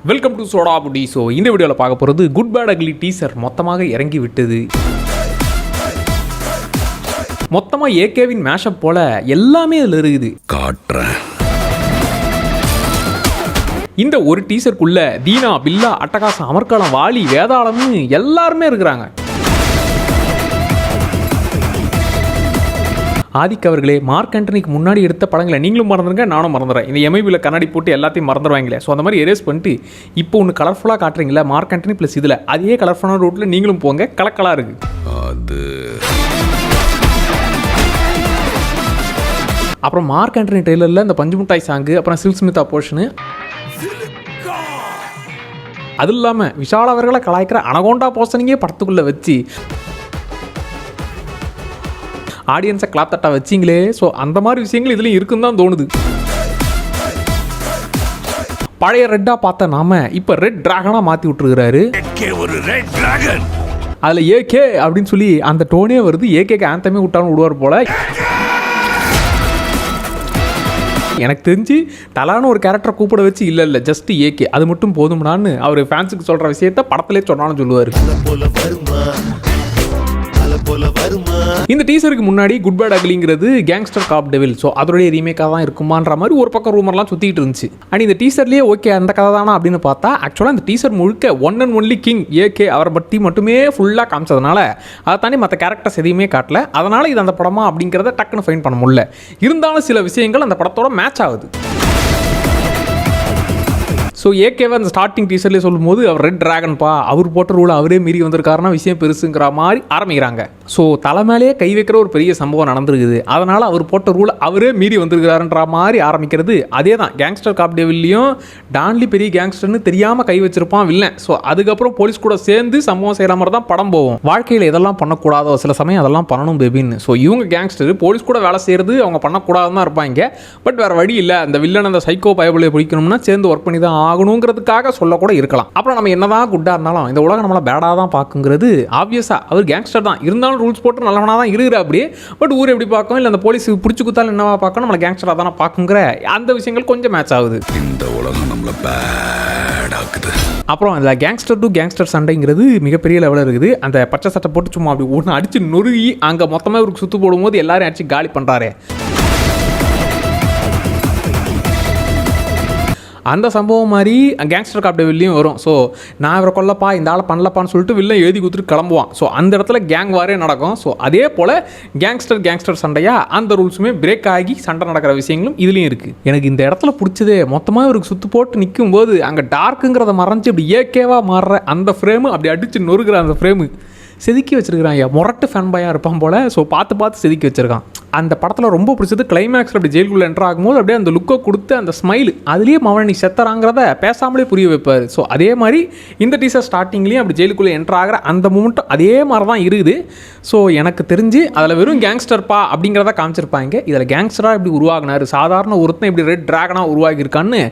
Welcome to soda புடி. So இந்த வீடியோவில் பார்க்க போகிறது குட் பேட் அக்லி டீசர் மொத்தமாக இறங்கி விட்டது. மொத்தமாக ஏகேவின் மேஷப் போல எல்லாமே அதில் இருக்குது. காட்டுறேன். இந்த ஒரு டீசருக்குள்ள தீனா, பில்லா, அட்டகாசம், அமர்காலம், வாலி, வேதாளம்னு எல்லாருமே இருக்கிறாங்க. ஆதிக் அவர்களே, மார்க் ஆண்டனிக்கு முன்னாடி எடுத்த படங்களை நீங்களும் மறந்துருங்க, நானும் மறந்துடுறேன். இந்த எம்ஐபியில் கண்ணாடி போட்டு எல்லாத்தையும் மறந்துடுவாங்களே. ஸோ அந்த மாதிரி எரேஸ் பண்ணிட்டு இப்போ ஒன்று கலர்ஃபுல்லாக காட்டுறீங்களா மார்க் ஆண்டனி ப்ளஸ் இதில் அதே கலர்ஃபுல்லான ரூட்டில் நீங்களும் போங்க, கலக்கலாக இருக்குது. அப்புறம் மார்க் ஆண்டனி ட்ரெய்லரில் இந்த பஞ்சு முட்டாய் சாங்கு, அப்புறம் சில் ஸ்மிதா போர்ஷனு, அது இல்லாமல் விஷால் அவர்களை கலாய்க்கிற அனகோண்டா போர்ஷனிங்கே படத்துக்குள்ளே வச்சு ஆடியன்ஸை கிளாப் தட்டா வச்சிங்களே. ஸோ அந்த மாதிரி விஷயங்கள் இதுலேயும் இருக்குன்னு தான் தோணுது. பழைய ரெட்டாக பார்த்த நாம இப்போ ரெட் டிராகனாக மாற்றி விட்டுருக்கிறாரு. அதில் ஏகே அப்படின்னு சொல்லி அந்த டோனே வருது. ஏகேக்கு ஆந்தமே விட்டாலும் விடுவார் போல. எனக்கு தெரிஞ்சு தலான ஒரு கேரக்டரை கூப்பிட வச்சு இல்லை ஜஸ்ட் ஏகே அது மட்டும் போதும்னான்னு அவர் ஃபேன்ஸுக்கு சொல்கிற விஷயத்த படத்திலே சொன்னாலும் சொல்லுவார். இந்த டீசருக்கு முன்னாடி குட் பேட் அக்லிங்கிறது கேங்ஸ்டர் காப் டெவில், ஸோ அதோடைய ரீமேக்காக தான் இருக்குமான்ற மாதிரி ஒரு பக்கம் ரூமர்லாம் சுற்றிட்டு இருந்துச்சு. அண்ட் இந்த டீசர்லேயே ஓகே அந்த கதை தானா அப்படின்னு பார்த்தா ஆக்சுவலாக இந்த டீசர் முழுக்க one and only king AK அவரை பற்றி மட்டுமே ஃபுல்லாக காமிச்சதுனால அதை தாண்டி மற்ற கேரக்டர்ஸ் எதையுமே காட்டல. அதனால் இது அந்த படமா அப்படிங்கிறத டக்குன்னு ஃபைன் பண்ண முடியல. இருந்தாலும் சில விஷயங்கள் அந்த படத்தோட மேட்ச் ஆகுது. ஸோ ஏகேவை அந்த ஸ்டார்டிங் டீசர்லேயே சொல்லும் போது அவர் ரெட் டிராகன்பா, அவர் போட்ட ரூலை அவரே மீறி வந்திருக்காருன்னா விஷயம் பெருசுங்கிற மாதிரி ஆரம்பிக்கிறாங்க. ஸோ தலை மேலேயே கை வைக்கிற ஒரு பெரிய சம்பவம் நடந்திருக்குது. அதனால் அவர் போட்ட ரூலை அவரே மீறி வந்திருக்கிறாருன்ற மாதிரி ஆரம்பிக்கிறது. அதே தான் கேங்ஸ்டர் காப் டெவில்லையும் டான்லி பெரிய கேங்ஸ்டர்னு தெரியாமல் கை வச்சிருப்பான் வில்லன். ஸோ அதுக்கப்புறம் போலீஸ் கூட சேர்ந்து சம்பவம் செய்கிற மாதிரி தான் படம் போகும். வாழ்க்கையில் எதெல்லாம் பண்ணக்கூடாதோ சில சமயம் அதெல்லாம் பண்ணணும் பேபின்னு. ஸோ இவங்க கேங்ஸ்டர் போலீஸ் கூட வேலை செய்கிறது அவங்க பண்ணக்கூடாதுன்னு தான் இருப்பாங்க. பட் வேறு வழி இல்லை, அந்த வில்லன் அந்த சைக்கோ பயபிளை பிடிக்கணும்னா சேர்ந்து ஒர்க் பண்ணி தான் ஆகணுங்கிறதுக்காக சொல்ல கூட இருக்கலாம். அப்புறம் நம்ம என்னதான் குட்டா இருந்தாலும் இந்த உலகம் நம்மளை பேடாக தான் பார்க்குங்கிறது ஆப்வியஸாக. அவர் கேங்ஸ்டர் தான், இருந்தாலும் ரூல்ஸ் போட்டு நல்லவனாக தான் இருக்கிற அப்படியே. பட் ஊர் எப்படி பார்க்கும், இல்லை அந்த போலீஸ் பிடிச்சி குத்தாலும் என்னவா பார்க்கணும், நம்மளை கேங்ஸ்டராக தானே பார்க்குங்கிற அந்த விஷயங்கள் கொஞ்சம் மேட்ச் ஆகுது. இந்த உலகம் நம்மளை பேடாக்குது. அப்புறம் அந்த கேங்ஸ்டர் டு கேங்ஸ்டர் சண்டைங்கிறது மிகப்பெரிய லெவலில் இருக்குது. அந்த பச்சை சட்டை போட்டு சும்மா அப்படி ஒன்று அடித்து நொறுகி அங்கே மொத்தமாக இவருக்கு சுற்று போடும்போது எல்லாரும் அடிச்சு காலி பண்ணுறாரு. அந்த சம்பவம் மாதிரி கேங்ஸ்டர் காப் டெவில்லையும் வரும். ஸோ நான் இவரை கொல்லப்பா இந்த ஆளை பண்ணலப்பான்னு சொல்லிட்டு வில்லன் எழுதி கொடுத்துட்டு கிளம்புவான். ஸோ அந்த இடத்துல கேங் வாரே நடக்கும். ஸோ அதே போல் கேங்ஸ்டர் சண்டையாக அந்த ரூல்ஸுமே பிரேக் ஆகி சண்டை நடக்கிற விஷயங்களும் இதுலேயும் இருக்குது. எனக்கு இந்த இடத்துல பிடிச்சதே மொத்தமாக இவருக்கு சுற்று போட்டு நிற்கும் போது அங்கே டார்க்குங்கிறத மறைஞ்சி அப்படி ஏகேவாக மாறுற அந்த ஃப்ரேமு, அப்படி அடித்து நொறுக்கிற அந்த ஃப்ரேமு செதுக்கி வச்சிருக்கிறான். மொரட்டு ஃபேன் பாயாக இருப்பான் போல். ஸோ பார்த்து செதுக்கி வச்சிருக்கான். அந்த படத்தில் ரொம்ப பிடிச்சது கிளைமேக்ஸில் அப்படி ஜெயிலுக்குள்ளே என்ட்ரு ஆகும்போது அப்படியே அந்த லுக்கை கொடுத்து அந்த ஸ்மைல் அதுலேயே மவன் நீ செத்தராங்கிறத பேசாமலே புரிய வைப்பார். ஸோ அதே மாதிரி இந்த டீசர் ஸ்டார்டிங்லேயும் அப்படி ஜெயிலுக்குள்ளே என்ட்ரு ஆகிற அந்த மூமெண்ட்டும் அதே மாதிரி தான் இருக்குது. ஸோ எனக்கு தெரிஞ்சு அதில் வெறும் கேங்ஸ்டர்ப்பா அப்படிங்கிறத காமிச்சிருப்பாங்க. இதில் கேங்ஸ்டராக இப்படி உருவாகினார், சாதாரண ஒருத்தன் இப்படி ரெட் டிராகனாக உருவாகியிருக்கான்னு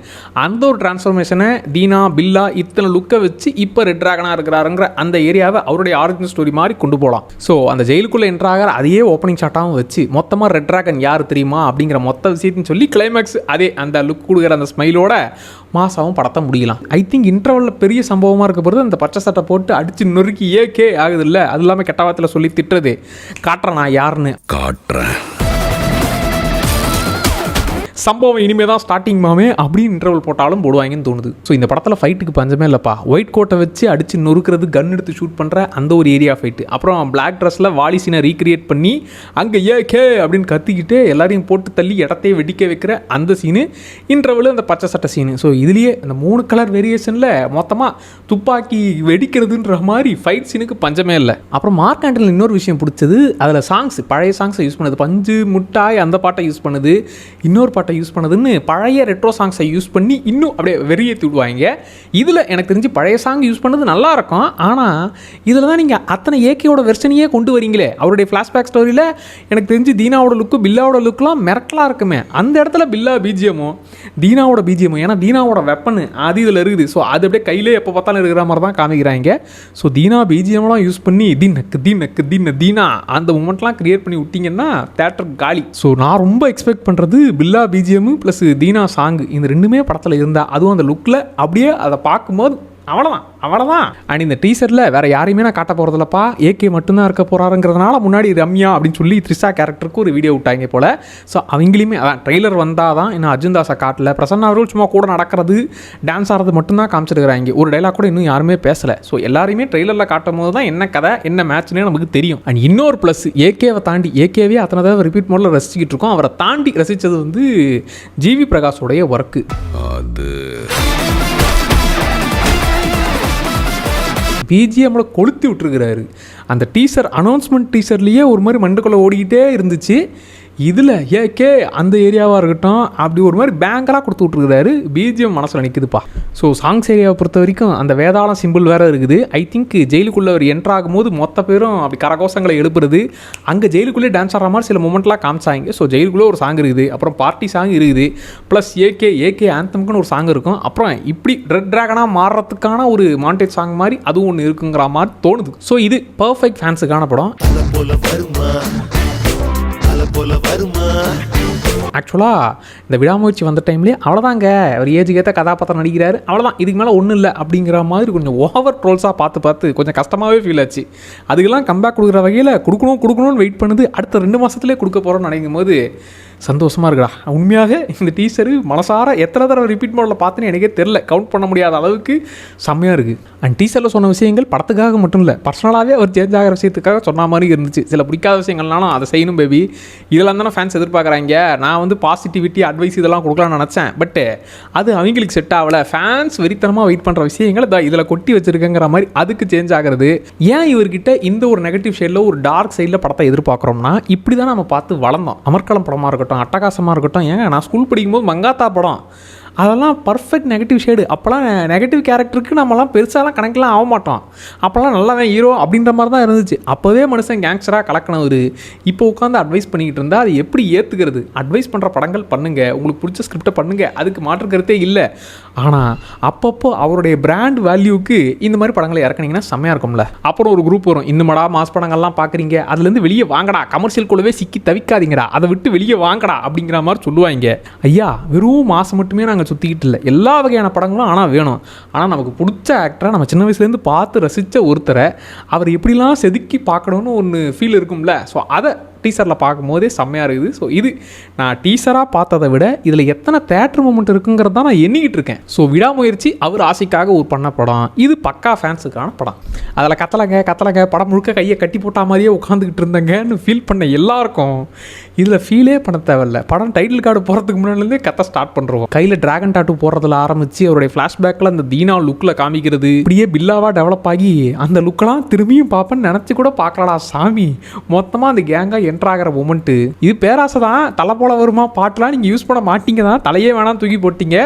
அந்த ஒரு டிரான்ஸ்ஃபர்மேஷனை தீனா, பில்லா இத்தனை லுக்கை வச்சு இப்போ ரெட் டிராகனாக இருக்கிறாருங்கிற அந்த ஏரியாவை அவருடைய ஆரிஜின் ஸ்டோரி மாதிரி கொண்டு போகலாம். ஸோ அந்த ஜெயிலுக்குள்ளே என்ட்ரு ஆகிற அதையே ஓப்பனிங் ஷாட்டாகவும் வச்சு மொத்தமாக ரெட் டிராகன் யார் தெரியுமா அப்படிங்கிற மொத்த விஷயத்தையும் சொல்லி கிளைமேக்ஸ் அதே அந்த லுக் கொடுக்குற அந்த ஸ்மைலோட மாசாவும் படத்தை முடியலாம். ஐ திங்க் இன்டர்வலில் பெரிய சம்பவமாக இருக்க போகிறது அந்த பச்சை சட்டை போட்டு அடித்து நொறுக்கி ஏகே ஆகுது இல்லை, அது இல்லாமல் கெட்டவாத்தில் சொல்லி திட்டுறது காட்டுறேன் நான் யாருன்னு காட்டுறேன். சம்பவம் இனிமேல் தான் ஸ்டார்டிங் மாமே அப்படின்னு இன்டர்வல் போட்டாலும் போடுவாங்கன்னு தோணுது. ஸோ இந்த படத்தில் ஃபைட்டுக்கு பஞ்சமே இல்லைப்பா. ஒயிட் கோட்டை வச்சு அடித்து நொறுக்கிறது, கன் எடுத்து ஷூட் பண்ணுற அந்த ஒரு ஏரியா ஃபைட்டு, அப்புறம் பிளாக் ட்ரெஸ்ஸில் வாலி சீனை ரீக்ரியேட் பண்ணி அங்கே ஏகே அப்படின்னு கத்திக்கிட்டு எல்லாரையும் போட்டு தள்ளி இடத்தையே வெடிக்க வைக்கிற அந்த சீனு, இன்டர்வல் அந்த பச்சை சட்டை சீனு. ஸோ இதுலேயே அந்த 3 கலர் வேரியேஷனில் மொத்தமாக துப்பாக்கி வெடிக்கிறதுன்ற மாதிரி ஃபைட் சீனுக்கு பஞ்சமே இல்லை. அப்புறம் மார்க் ஆண்டனில் இன்னொரு விஷயம் பிடிச்சது, அதில் சாங்ஸ் பழைய சாங்ஸை யூஸ் பண்ணுது. பஞ்சு முட்டாய் அந்த பாட்டை யூஸ் பண்ணுது, இன்னொரு பாட்டை யூஸ் பண்ணதுன்னு பழைய ரெட்ரோ சாங்ஸை யூஸ் பண்ணி இன்னும் அப்படியே வெறியேற்றி விடுவாங்க. இதில் எனக்கு தெரிஞ்சு பழைய சாங் யூஸ் பண்ணது நல்லா இருக்கும். ஆனால் இதில் தான் நீங்கள் அத்தனை ஏகேயோட வெர்ஷனையே கொண்டு வரீங்களே. அவருடைய ஃப்ளாஷ்பேக் ஸ்டோரியில் எனக்கு தெரிஞ்சு தீனாவோட லுக்கு பில்லாவோட லுக்கெலாம் மிரட்டலாக இருக்குமே. அந்த இடத்துல பில்லா பிஜிஎமோ தீனாவோட பிஜிஎமோ, ஏன்னா தீனாவோட வெப்பன் அது இதில் இருக்குது. ஸோ அது அப்படியே கையிலே எப்போ பார்த்தாலும் இருக்கிற மாதிரி தான் காமிக்கிறாங்க. ஸோ தீனா பிஜிஎம்லாம் யூஸ் பண்ணி தீனா அந்த மூமெண்ட்லாம் கிரியேட் பண்ணி விட்டிங்கன்னா தேட்டர் காலி. ஸோ நான் ரொம்ப எக்ஸ்பெக்ட் பண்ணுறது பில்லா பிஜிஎம் ப்ளஸ் தீனா சாங் இந்த ரெண்டுமே படத்தில் இருந்தால் அதுவும் அந்த லுக்கில் அப்படியே அதை பார்க்கும்போது அவ்வளோதான். அண்ட் இந்த டீசரில் வேறு யாரையுமே நான் காட்ட போகிறதில்லப்பா, ஏகே மட்டும்தான் இருக்க போகிறாருங்கிறதுனால முன்னாடி ரம்யா அப்படின்னு சொல்லி த்ரிஷா கேரக்டருக்கு ஒரு வீடியோ விட்டாங்க போல். ஸோ அவங்களையுமே அதான் ட்ரெய்லர் வந்தால் தான் இன்னும் அர்ஜுன் தாஸை காட்டல. பிரசன்னா அவர்கள் சும்மா கூட நடக்கிறது டான்ஸ் ஆடுறது மட்டும்தான் காமிச்சிருக்கிறாங்க. ஒரு டைலாக் கூட இன்னும் யாருமே பேசலை. ஸோ எல்லாரையுமே ட்ரெய்லரில் காட்டும் போது தான் என்ன கதை என்ன மேட்ச்னே நமக்கு தெரியும். அண்ட் இன்னொரு ப்ளஸ் ஏகேவை தாண்டி ஏகேவே அத்தனை தடவை ரிப்பீட் மோடில் ரசிச்சுக்கிட்டு இருக்கோம். அவரை தாண்டி ரசித்தது வந்து ஜிவி பிரகாஷோடைய ஒர்க்கு. அது பிஜிஎம்ல கொளுத்தி விட்டுருக்கிறாரு. அந்த டீசர் அனௌன்ஸ்மெண்ட் டீசர்லேயே ஒரு மாதிரி மண்டுக்குள்ளே ஓடிக்கிட்டே இருந்துச்சு. இதில் ஏகே அந்த ஏரியாவாக இருக்கட்டும் அப்படி ஒரு மாதிரி பேங்கராக கொடுத்து விட்ருக்கிறாரு. பிஜிஎம் மனசில் நிற்குதுப்பா. ஸோ சாங்ஸ் ஏரியாவை பொறுத்த வரைக்கும் அந்த வேதாளம் சிம்பிள் வேறு இருக்குது. ஐ திங்க் ஜெயிலுக்குள்ளே அவர் என்ட்ரு ஆகும்போது மொத்த பேரும் அப்படி கரகோஷங்களை எழுப்புறது, அங்கே ஜெயிலுக்குள்ளே டான்ஸ் ஆடுற மாதிரி சில மூமெண்ட்லாம் காமிச்சாங்க. ஸோ ஜெயிலுக்குள்ளே ஒரு சாங் இருக்குது, அப்புறம் பார்ட்டி சாங் இருக்குது, ப்ளஸ் ஏகே ஆந்தம்க்குன்னு ஒரு சாங் இருக்கும். அப்புறம் இப்படி ரெட் ட்ராகனாக மாறுறதுக்கான ஒரு மாண்டேஜ் சாங் மாதிரி அதுவும் ஒன்று இருக்குங்கிற மாதிரி தோணுது. ஸோ இது பர்ஃபெக்ட் ஃபேன்ஸுக்கான படம். ஆக்சுவலாக இந்த விடாமுயற்சி வந்த டைம்லேயே அவ்வளோதாங்க, அவர் ஏஜுக்கு ஏற்ற கதாபாத்திரம் நடிக்கிறாரு, அவ்வளோதான், இதுக்கு மேலே ஒன்றும் இல்லை அப்படிங்கிற மாதிரி கொஞ்சம் ஓவர் ட்ரோல்ஸாக பார்த்து கொஞ்சம் கஷ்டமாகவே ஃபீல் ஆச்சு. அதுக்கெல்லாம் கம்பேக் கொடுக்குற வகையில் கொடுக்கணும்னு வெயிட் பண்ணுது. அடுத்த 2 மாதத்துலேயே கொடுக்க போகிறோன்னு நினைக்கும் போது சந்தோஷமாக இருக்குடா. உண்மையாக இந்த டீசரு மனசார எத்தனை தடவை ரிப்பீட் மோடில் பார்த்துன்னு எனக்கே தெரில, கவுண்ட் பண்ண முடியாத அளவுக்கு செம்மையாக இருக்குது. அண்ட் டீசரில் சொன்ன விஷயங்கள் படத்துக்காக மட்டும் இல்லை, பர்சனலாகவே அவர் சேஞ்ச் ஆகிற விஷயத்துக்காக சொன்ன மாதிரி இருந்துச்சு. சில பிடிக்காத விஷயங்கள்னாலும் அதை செய்யணும் பேபி, இதெல்லாம் தானே ஃபேன்ஸ் எதிர்பார்க்குறாங்க. நான் வந்து பாசிட்டிவிட்டி அட்வைஸ் இதெல்லாம் கொடுக்கலாம்னு நினச்சேன், பட்டு அது அவங்களுக்கு செட் ஆகலை. ஃபேன்ஸ் வெறித்தனமாக வெயிட் பண்ணுற விஷயங்கள் இதில் கொட்டி வச்சுருக்கங்கிற மாதிரி அதுக்கு சேஞ்ச் ஆகிறது. ஏன் இவர்கிட்ட இந்த ஒரு நெகட்டிவ் ஷேடில் ஒரு டார்க் சைடில் படத்தை எதிர்பார்க்குறோம்னா, இப்படி தான் நம்ம பார்த்து வளர்ந்தோம். அமர்கலம் படமாக இருக்கட்டும், அட்டகாசமாக இருக்கட்டும், ஏங்க நான் ஸ்கூல் படிக்கும்போது மங்காத்தா படம் அதெல்லாம் பர்ஃபெக்ட் நெகட்டிவ் ஷேடு. அப்போலாம் நெகட்டிவ் கேரக்டருக்கு நம்மலாம் பெருசாலாம் கணக்கெலாம் ஆக மாட்டோம். அப்போல்லாம் நல்லாவே ஹீரோ அப்படின்ற மாதிரி தான் இருந்துச்சு. அப்போவே மனுஷன் கேங்ஸ்டராக கலக்கணவர் இப்போ உட்காந்து அட்வைஸ் பண்ணிக்கிட்டு இருந்தால் அது எப்படி ஏற்றுக்கிறது? அட்வைஸ் பண்ணுற படங்கள் பண்ணுங்கள், உங்களுக்கு பிடிச்ச ஸ்கிரிப்டை பண்ணுங்கள், அதுக்கு மாற்று கருத்தே இல்லை. ஆனால் அப்பப்போ அவருடைய பிராண்ட் வேல்யூக்கு இந்த மாதிரி படங்களை இறக்குனீங்கன்னா செம்மையாக இருக்கும்ல. அப்புறம் ஒரு குரூப் வரும், இன்னும்டா மாஸ் படங்கள்லாம் பார்க்குறீங்க, அதுலேருந்து வெளியே வாங்கடா, கமர்ஷியல் கூடவே சிக்கி தவிக்காதீங்கடா, அதை விட்டு வெளியே வாங்கடா அப்படிங்கிற மாதிரி சொல்லுவாங்க. ஐயா வெறும் மாதம் மட்டுமே நாங்கள் சுற்றிக்கிட்டு இல்லை, எல்லா வகையான படங்களும் ஆனால் வேணும். ஆனால் நமக்கு பிடிச்ச ஆக்டரை நம்ம சின்ன வயசுலேருந்து பார்த்து ரசித்த ஒருத்தரை அவர் எப்படிலாம் செதுக்கி பார்க்கணுன்னு ஒன்று ஃபீல் இருக்கும்ல. ஸோ அதை டீசரில் பார்க்கும்போதே செம்மையாக இருக்குது. ஸோ இது நான் டீசராக பார்த்ததை விட இதில் எத்தனை தேட்டர் மூமெண்ட் இருக்குங்கிறது தான் நான் எண்ணிக்கிட்டு இருக்கேன். ஸோ விடாமுயற்சி அவர் ஆசைக்காக ஒரு பண்ண படம், இது பக்கா ஃபேன்ஸுக்கான படம். அதில் கத்தலைங்க படம் முழுக்க கையை கட்டி போட்ட மாதிரியே உட்காந்துக்கிட்டு இருந்தேங்கன்னு ஃபீல் பண்ண எல்லாருக்கும் இதில் ஃபீலே பண்ண தேவையில்லை. படம் டைட்டில் கார்டு போகிறதுக்கு முன்னாடிலேருந்தே கத்த ஸ்டார்ட் பண்ணுறோம். கையில் டிராகன் டாட்டூ போடுறதுல ஆரம்பித்து அவருடைய ஃப்ளாஷ்பேக்கில் அந்த தீனா லுக்கில் காமிக்கிறது, இப்படியே பில்லாவாக டெவலப் ஆகி அந்த லுக்கெல்லாம் திரும்பியும் பார்ப்பேன்னு நினச்சி கூட பார்க்கலடா சாமி. மொத்தமாக அந்த கேங்காக என்ட்ராகிற மொமெண்ட்டு இது பேராசை தான். தலை போல வருமா பாட்டெலாம் நீங்கள் யூஸ் பண்ண மாட்டீங்க தான், தலையே வேணாம் தூக்கி போட்டீங்க.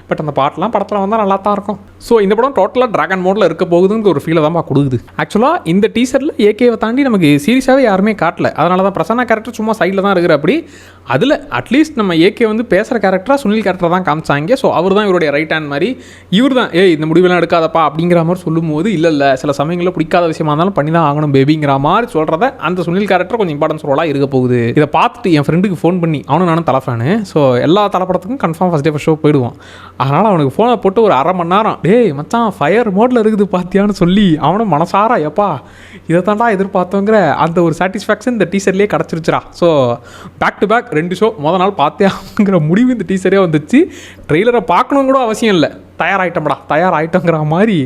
பட் அந்த பாட்டெலாம் படத்தில் வந்தால் நல்லா தான் இருக்கும். ஸோ இந்த படம் டோட்டலாக டிராகன் மோடில் இருக்க போகுதுங்கிற ஒரு ஃபீலை தான் கொடுக்குது. ஆக்சுவலாக இந்த டீசரில் ஏகேவை தாண்டி நமக்கு சீரியஸாகவே யாருமே காட்டல. அதனால தான் பிரசன்னா கேரக்டர் சும்மா சைடில் தான் இருக்கிற. அப்படி அதில் அட்லீஸ்ட் நம்ம ஏகே வந்து பேசுகிற கேரக்டராக சுனில் கேரக்டர் தான் காமிச்சாங்க. ஸோ அவர் தான் இவருடைய ரைட் ஹேண்ட் மாதிரி. இவர் தான் இந்த முடிவெல்லாம் எடுக்காதப்பா அப்படிங்கிற மாதிரி சொல்லும்போது இல்லை சில சமயங்களில் பிடிக்காத விஷயமா இருந்தாலும் பண்ணி தான் ஆகணும் பேபிங்கிற மாதிரி சொல்கிறத அந்த சுனில் கேரக்டர் கொஞ்சம் இம்பார்ட்டன்ஸ் ரோலாக இருக்க போகுது. இதை பார்த்துட்டு என் ஃப்ரெண்டுக்கு ஃபோன் பண்ணி, அவனும் நானும் தலை ஃபேனு, ஸோ எல்லா தலைப்படத்துக்கும் confirm first day first show போயிடுவோம். அதனால் அவனுக்கு ஃபோனை போட்டு ஒரு 1/2 மணி நேரம் டேய் மச்சான் ஃபயர் மோடில் இருக்குது பார்த்தியான்னு சொல்லி அவனும் மனசாரா எப்பா இதை தாண்டா எதிர்பார்த்தோங்கிற அந்த ஒரு சாட்டிஸ்ஃபேக்ஷன் இந்த டீசர்லேயே கிடச்சிருச்சுரா. So back to back 2 show மொதல் நாள் பார்த்தேங்கிற முடிவு இந்த டீசரே வந்துச்சு. ட்ரெய்லரை பார்க்கணும் கூட அவசியம் இல்லை, தயாராகிட்டோங்கிற மாதிரி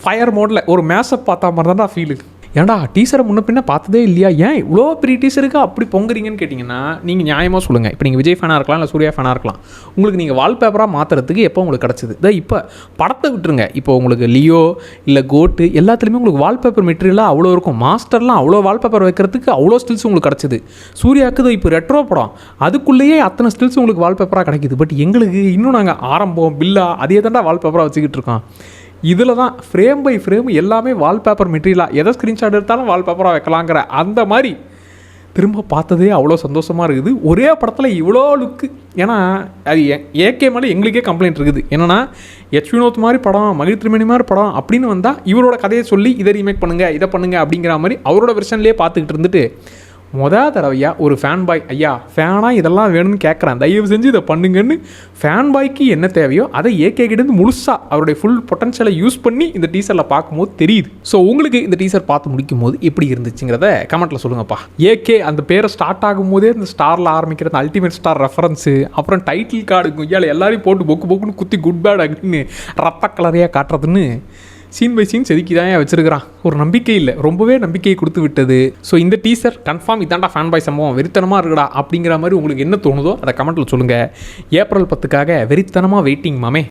ஃபயர் மோடில் ஒரு மேஷப் பார்த்தா மாதிரி தான்டா ஃபீலு. ஏன்டா டீசரை முன்ன பின்ன பார்த்ததே இல்லையா, ஏன் இவ்வளோ பெரிய டீசருக்கு அப்படி பொங்குறீங்கன்னு கேட்டிங்கன்னா நீங்கள் நியாயமாக சொல்லுங்கள். இப்போ நீங்கள் விஜய் ஃபேனாக இருக்கலாம், இல்லை சூர்யா ஃபேனாக இருக்கலாம், உங்களுக்கு நீங்கள் வால்பேப்பராக மாற்றுறதுக்கு எப்போ உங்களுக்கு கிடச்சிது? இப்போ படத்தை விட்டுருங்க, இப்போ உங்களுக்கு லியோ இல்லை கோட்டு எல்லாத்துலேயுமே உங்களுக்கு வால்பேப்பர் மெட்டீரியலாக அவ்வளோ இருக்கும். மாஸ்டர்லாம் அவ்வளோ வால்பேப்பர் வைக்கிறதுக்கு அவ்வளோ ஸ்டில்ஸ் உங்களுக்கு கிடச்சிது. சூர்யாவுக்கு இப்போ ரெட்ரோ படம், அதுக்குள்ளேயே அத்தனை ஸ்டில்ஸ் உங்களுக்கு வால்பேப்பராக கிடைக்கிது. பட் எங்களுக்கு இன்னும் நாங்கள் ஆரம்பம் பில்லா அதே தாண்டா வால்பேப்பராக வச்சுக்கிட்டு இருக்கோம். இதில் தான் ஃப்ரேம் பை ஃப்ரேம் எல்லாமே வால்பேப்பர் மெட்டீரியலாக எதை ஸ்க்ரீன்ஷாட் எடுத்தாலும் வால்பேப்பராக வைக்கலாங்கிற அந்த மாதிரி திரும்ப பார்த்ததே அவ்வளோ சந்தோஷமாக இருக்குது. ஒரே படத்தில் இவ்வளோ லுக்கு. ஏன்னா அது ஏகே மேலே எங்களுக்கே கம்ப்ளைண்ட் இருக்குது. என்னென்னா எச் வினோத் மாதிரி படம், மகிழ் திருமணி மாதிரி படம் அப்படின்னு வந்தால் இவரோட கதையை சொல்லி இதை ரீமேக் பண்ணுங்கள், இதை பண்ணுங்கள் அப்படிங்கிற மாதிரி அவரோட வெர்ஷன்லேயே பார்த்துக்கிட்டு இருந்துட்டு தடவையாக ஒரு ஃபேன் பாய் ஐயா ஃபேனாக இதெல்லாம் வேணும்னு கேட்குறேன், தயவு செஞ்சு இதை பண்ணுங்கன்னு ஃபேன் பாய்க்கு என்ன தேவையோ அதை ஏகே கிட்டேருந்து முழுசாக அவருடைய ஃபுல் பொட்டன்ஷியலை யூஸ் பண்ணி இந்த டீசரில் பார்க்கும்போது தெரியுது. ஸோ உங்களுக்கு இந்த டீசர் பார்த்து முடிக்கும் போது எப்படி இருந்துச்சுங்கிறத கமெண்ட்டில் சொல்லுங்கப்பா. ஏகே அந்த பேரை ஸ்டார்ட் ஆகும் போதே இந்த ஸ்டாரில் ஆரம்பிக்கிற அந்த அல்டிமேட் ஸ்டார் ரெஃபரன்ஸு, அப்புறம் டைட்டில் கார்டு குய்யால் எல்லாரையும் போட்டு பொக்குன்னு குத்தி குட் பேட் அப்படின்னு ரத்த கலரையாக காட்டுறதுன்னு சீன் பை சீன் செதுக்கி தான் வச்சிருக்கிறான். ஒரு நம்பிக்கை இல்லை, ரொம்பவே நம்பிக்கையை கொடுத்து விட்டது. ஸோ இந்த டீசர் கன்ஃபார்ம் இதாண்டா ஃபேன் பாய் சம்பவம், வெறித்தனமாக இருக்குடா அப்படிங்கிற மாதிரி உங்களுக்கு என்ன தோணுதோ அதை கமெண்ட்டில் சொல்லுங்கள். ஏப்ரல் 10க்காக வெறித்தனமாக வெயிட்டிங் மாமே.